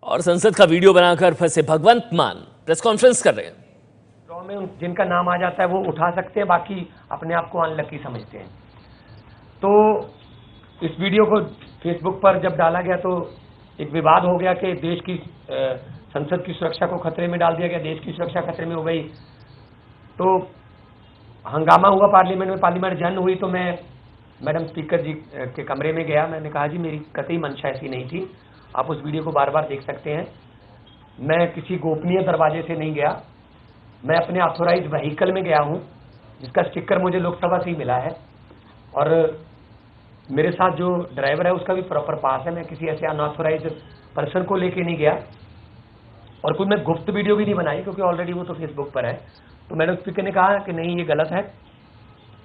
और संसद का वीडियो बनाकर फंसे भगवंत मान प्रेस कॉन्फ्रेंस कर रहे हैं। ड्रॉ में जिनका नाम आ जाता है वो उठा सकते हैं, बाकी अपने आप को अनलकी समझते हैं। तो इस वीडियो को फेसबुक पर जब डाला गया तो एक विवाद हो गया कि देश की संसद की सुरक्षा को खतरे में डाल दिया गया, देश की सुरक्षा खतरे में हो गई। तो हंगामा हुआ पार्लियामेंट में, पार्लियामेंट जन हुई। तो मैं मैडम स्पीकर जी के कमरे में गया। मैंने कहा जी मेरी कतई मंशा ऐसी नहीं थी, आप उस वीडियो को बार बार देख सकते हैं। मैं किसी गोपनीय दरवाजे से नहीं गया, मैं अपने ऑथोराइज व्हीकल में गया हूं, जिसका स्टिकर मुझे लोकसभा से ही मिला है, और मेरे साथ जो ड्राइवर है उसका भी प्रॉपर पास है। मैं किसी ऐसे अनऑथोराइज पर्सन को लेके नहीं गया, और कोई मैं गुप्त वीडियो भी नहीं बनाई, क्योंकि ऑलरेडी वो तो फेसबुक पर है। तो मैडम स्पीकर ने कहा कि नहीं ये गलत है,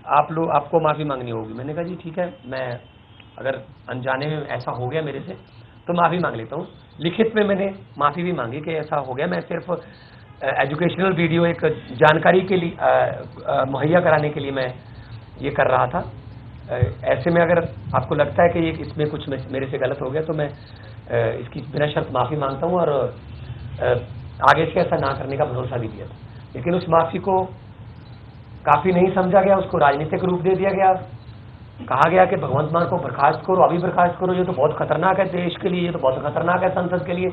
आपको माफ़ी मांगनी होगी। मैंने कहा जी ठीक है, मैं अगर अनजाने में ऐसा हो गया मेरे से तो माफ़ी मांग लेता हूँ। लिखित में मैंने माफ़ी भी मांगी कि ऐसा हो गया, मैं सिर्फ एजुकेशनल वीडियो एक जानकारी के लिए मुहैया कराने के लिए मैं ये कर रहा था। ऐसे में अगर आपको लगता है कि ये इसमें कुछ मेरे से गलत हो गया तो मैं इसकी बिना शर्त माफ़ी मांगता हूँ, और आगे से ऐसा ना करने का भरोसा भी दिया था। लेकिन उस माफ़ी को काफ़ी नहीं समझा गया, उसको राजनीतिक रूप दे दिया गया। कहा गया कि भगवंत मान को बर्खास्त करो, अभी बर्खास्त करो, ये तो बहुत खतरनाक है देश के लिए, ये तो बहुत खतरनाक है संसद के लिए।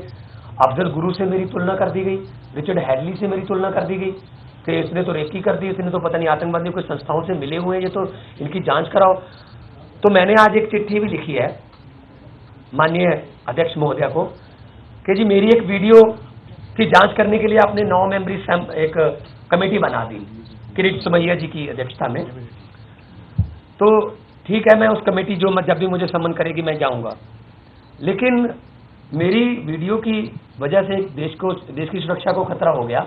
अफजल गुरु से मेरी तुलना कर दी गई, रिचर्ड हैडली से मेरी तुलना कर दी गई कि इसने तो रेकी कर दी, इसने तो पता नहीं आतंकवादी कोई संस्थाओं से मिले हुए हैं, ये तो इनकी जांच कराओ। तो मैंने आज एक चिट्ठी भी लिखी है माननीय अध्यक्ष महोदया को कि जी मेरी एक वीडियो की जांच करने के लिए आपने 9 मेंबरी एक कमेटी बना दी किरीट सुमैया जी की अध्यक्षता में। तो ठीक है, मैं उस कमेटी जब भी मुझे सम्मन करेगी मैं जाऊंगा, लेकिन मेरी वीडियो की वजह से देश की सुरक्षा को खतरा हो गया।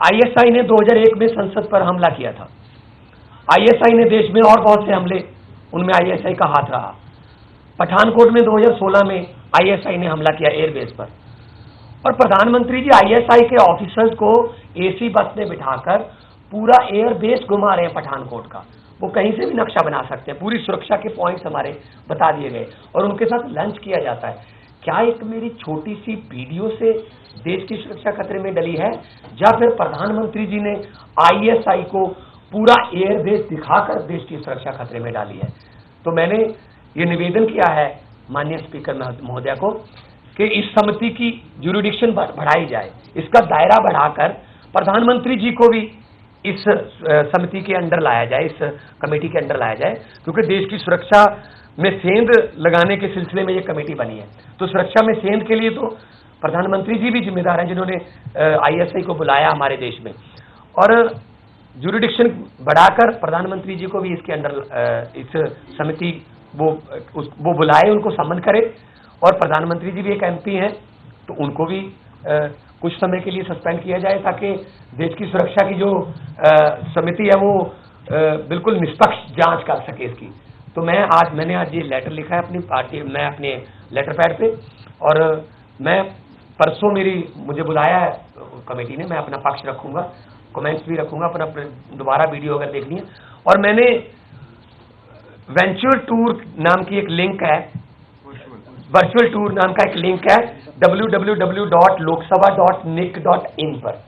आईएसआई ने 2001 में संसद पर हमला किया था। आईएसआई ने देश में और बहुत से हमले, उनमें आईएसआई का हाथ रहा। पठानकोट में 2016 में आईएसआई ने हमला किया एयरबेस पर, और प्रधानमंत्री जी आईएसआई के ऑफिसर्स को एसी बस में बिठाकर पूरा एयरबेस घुमा रहे हैं पठानकोट का। वो कहीं से भी नक्शा बना सकते हैं, पूरी सुरक्षा के पॉइंट्स हमारे बता दिए गए, और उनके साथ लंच किया जाता है। क्या एक मेरी छोटी सी वीडियो से देश की सुरक्षा खतरे में डली है, या फिर प्रधानमंत्री जी ने आईएसआई को पूरा एयरबेस दिखाकर देश की सुरक्षा खतरे में डाली है? तो मैंने ये निवेदन किया है माननीय स्पीकर महोदया को कि इस समिति की ज्यूरिडिक्शन बढ़ाई जाए, इसका दायरा बढ़ाकर प्रधानमंत्री जी को भी इस समिति के अंडर लाया जाए, इस कमेटी के अंडर लाया जाए, क्योंकि देश की सुरक्षा में सेंध लगाने के सिलसिले में ये कमेटी बनी है। तो सुरक्षा में सेंध के लिए तो प्रधानमंत्री जी भी जिम्मेदार हैं, जिन्होंने आईएसआई को बुलाया हमारे देश में, और ज्यूरिडिक्शन बढ़ाकर प्रधानमंत्री जी को भी इसके अंडर इस समिति वो बुलाए, उनको सम्मन करे। और प्रधानमंत्री जी भी एक एमपी हैं, तो उनको भी कुछ समय के लिए सस्पेंड किया जाए, ताकि देश की सुरक्षा की जो समिति है वो बिल्कुल निष्पक्ष जांच कर सके इसकी। तो मैंने आज ये लेटर लिखा है अपनी पार्टी, मैं अपने लेटर पैड पे, और मैं परसों मुझे बुलाया है कमेटी ने, मैं अपना पक्ष रखूंगा, कमेंट्स भी रखूंगा, अपना दोबारा वीडियो अगर देखनी है। और मैंने वेंचुअल टूर नाम की एक लिंक है, वर्चुअल टूर नाम का एक लिंक है www.loksabha.nic.in पर,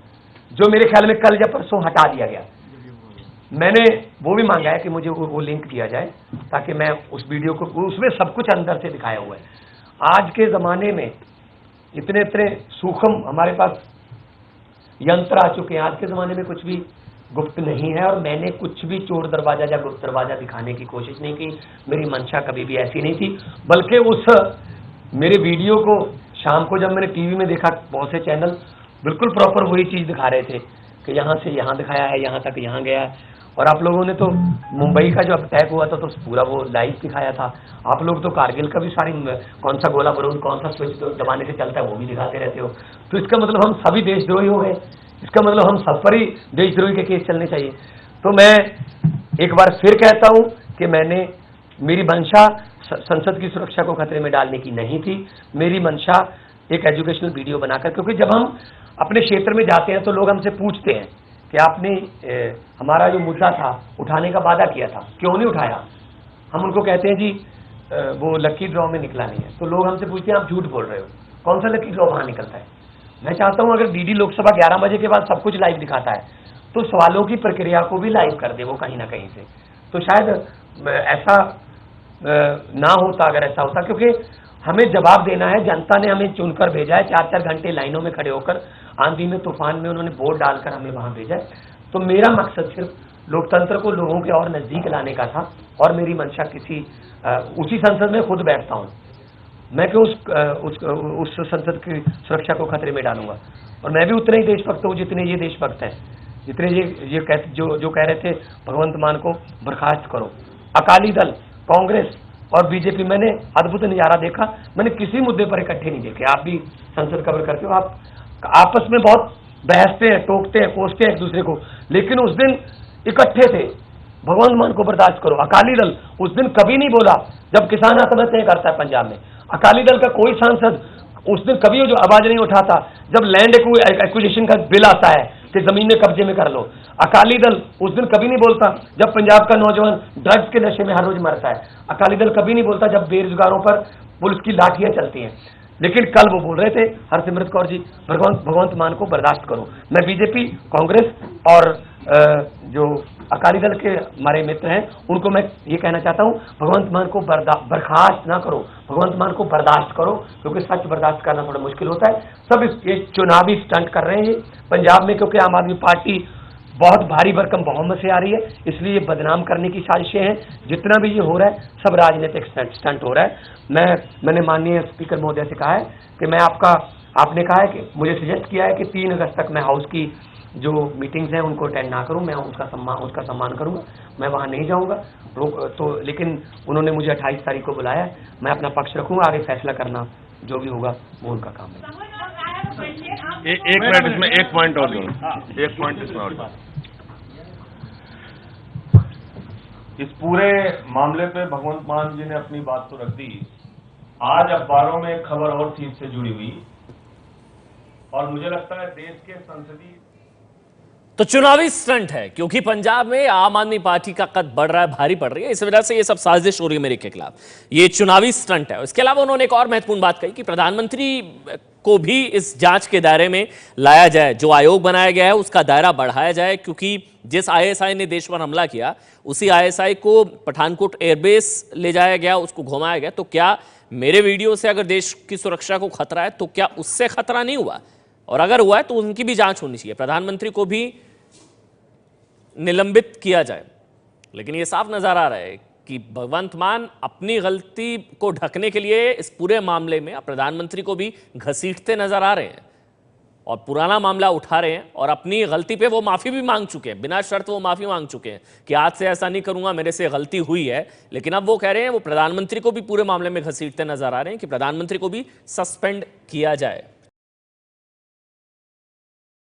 जो मेरे ख्याल में कल या परसों हटा दिया गया। मैंने वो भी मांगा है कि मुझे वो लिंक दिया जाए, ताकि मैं उस वीडियो को, उसमें सब कुछ अंदर से दिखाया हुआ है। आज के ज़माने में इतने सूक्ष्म हमारे पास यंत्र आ चुके हैं, आज के ज़माने में कुछ भी गुप्त नहीं है, और मैंने कुछ भी चोर दरवाजा या गुप्त दरवाजा दिखाने की कोशिश नहीं की। मेरी मंशा कभी भी ऐसी नहीं थी, बल्कि उस मेरे वीडियो को शाम को जब मैंने टीवी में देखा, बहुत से चैनल बिल्कुल प्रॉपर वही चीज़ दिखा रहे थे कि यहाँ से यहाँ दिखाया है, यहाँ तक यहाँ गया है। और आप लोगों ने तो मुंबई का जो अटैक हुआ था तो पूरा वो लाइव दिखाया था। आप लोग तो कारगिल का भी सारी, कौन सा गोला बारूद कौन सा स्विच दबाने से चलता है वो भी दिखाते रहते हो। तो इसका मतलब हम सभी देशद्रोही हो गए, इसका मतलब हम सब पर ही देशद्रोही के केस चलने चाहिए। तो मैं एक बार फिर कहता हूं कि मेरी मंशा संसद की सुरक्षा को खतरे में डालने की नहीं थी। मेरी मंशा एक एजुकेशनल वीडियो बनाकर, क्योंकि जब हम अपने क्षेत्र में जाते हैं तो लोग हमसे पूछते हैं कि आपने हमारा जो मुद्दा था उठाने का वादा किया था, क्यों नहीं उठाया? हम उनको कहते हैं जी वो लकी ड्रॉ में निकला नहीं है। तो लोग हमसे पूछते हैं आप झूठ बोल रहे हो, कौन सा लकी ड्रॉ वहां निकलता है? मैं चाहता हूं अगर डीडी लोकसभा 11 बजे के बाद सब कुछ लाइव दिखाता है तो सवालों की प्रक्रिया को भी लाइव कर दे वो कहीं ना कहीं से, तो शायद ऐसा ना होता अगर ऐसा होता, क्योंकि हमें जवाब देना है। जनता ने हमें चुनकर भेजा है, 4-4 घंटे लाइनों में खड़े होकर, आंधी में तूफान में उन्होंने वोट डालकर हमें वहां भेजा है। तो मेरा मकसद सिर्फ लोकतंत्र को लोगों के और नजदीक लाने का था, और मेरी मंशा किसी उसी संसद में खुद बैठता हूं, मैं क्यों उस संसद की सुरक्षा को खतरे में डालूंगा। और मैं भी उतने ही देशभक्त हूं जितने ये देशभक्त हैं, जितने ये जो कह रहे थे भगवंत मान को बर्खास्त करो। अकाली दल, कांग्रेस और बीजेपी, मैंने अद्भुत नजारा देखा। मैंने किसी मुद्दे पर इकट्ठे नहीं देखे। आप भी संसद कवर करते हो, आप आपस में बहुत बहसते हैं, टोकते हैं, कोसते हैं एक दूसरे को, लेकिन उस दिन इकट्ठे थे। भगवंत मान को बर्दाश्त करो। अकाली दल उस दिन कभी नहीं बोला जब किसान आत्महत्या करता है पंजाब में। अकाली दल का कोई सांसद उस दिन कभी जो आवाज नहीं उठाता जब लैंड एक्विजिशन का बिल आता है कि जमीन में कब्जे में कर लो। अकाली दल उस दिन कभी नहीं बोलता जब पंजाब का नौजवान ड्रग्स के नशे में हर रोज मरता है। अकाली दल कभी नहीं बोलता जब बेरोजगारों पर पुलिस की लाठियां चलती हैं। लेकिन कल वो बोल रहे थे, हरसिमरत कौर जी, भगवंत मान को बर्दाश्त करो। मैं बीजेपी, कांग्रेस और जो अकाली दल के हमारे मित्र हैं उनको मैं ये कहना चाहता हूं, भगवंत मान को बर्खास्त ना करो, भगवंत मान को बर्दाश्त करो, क्योंकि सच बर्दाश्त करना थोड़ा मुश्किल होता है। सब ये चुनावी स्टंट कर रहे हैं पंजाब में, क्योंकि आम आदमी पार्टी बहुत भारी भरकम बहुमत से आ रही है, इसलिए ये बदनाम करने की साजिशें हैं। जितना भी ये हो रहा है सब राजनीतिक स्टंट हो रहा है। मैंने माननीय स्पीकर महोदय से कहा है कि आपने कहा है कि मुझे सजेस्ट किया है कि 3 अगस्त तक मैं हाउस की जो मीटिंग्स हैं उनको अटेंड ना करूं, मैं उसका सम्मान करूंगा, मैं वहां नहीं जाऊंगा। तो लेकिन उन्होंने मुझे 28 तारीख को बुलाया है, मैं अपना पक्ष रखूंगा, आगे फैसला करना जो भी होगा वो उनका काम है। एक मिनट, इसमें एक पॉइंट और जोड़ूं, एक पॉइंट इसमें और। इस पूरे मामले पे भगवंत मान जी ने अपनी बात तो रख दी। आज अखबारों में एक खबर और थी इससे जुड़ी हुई, और मुझे लगता है देश के संसदीय तो चुनावी स्टंट है, क्योंकि पंजाब में आम आदमी पार्टी का कद बढ़ रहा है, भारी पड़ रही है, इस वजह से ये सब साजिश हो रही है मेरे के खिलाफ। ये चुनावी स्टंट है। इसके अलावा उन्होंने एक और महत्वपूर्ण बात कही कि प्रधानमंत्री को भी इस जांच के दायरे में लाया जाए, जो आयोग बनाया गया है उसका दायरा बढ़ाया जाए, क्योंकि जिस आईएसआई ने देश पर हमला किया उसी आईएसआई को पठानकोट एयरबेस ले जाया गया, उसको घुमाया गया। तो क्या मेरे वीडियो से अगर देश की सुरक्षा को खतरा है तो क्या उससे खतरा नहीं हुआ? और अगर हुआ है तो उनकी भी जांच होनी चाहिए, प्रधानमंत्री को भी निलंबित किया जाए। लेकिन यह साफ नजर आ रहा है कि भगवंत मान अपनी गलती को ढकने के लिए इस पूरे मामले में प्रधानमंत्री को भी घसीटते नजर आ रहे हैं और पुराना मामला उठा रहे हैं, और अपनी गलती पे वो माफी भी मांग चुके हैं, बिना शर्त वो माफी मांग चुके हैं कि आज से ऐसा नहीं करूंगा, मेरे से गलती हुई है। लेकिन अब वो कह रहे हैं वो प्रधानमंत्री को भी पूरे मामले में घसीटते नजर आ रहे हैं कि प्रधानमंत्री को भी सस्पेंड किया जाए।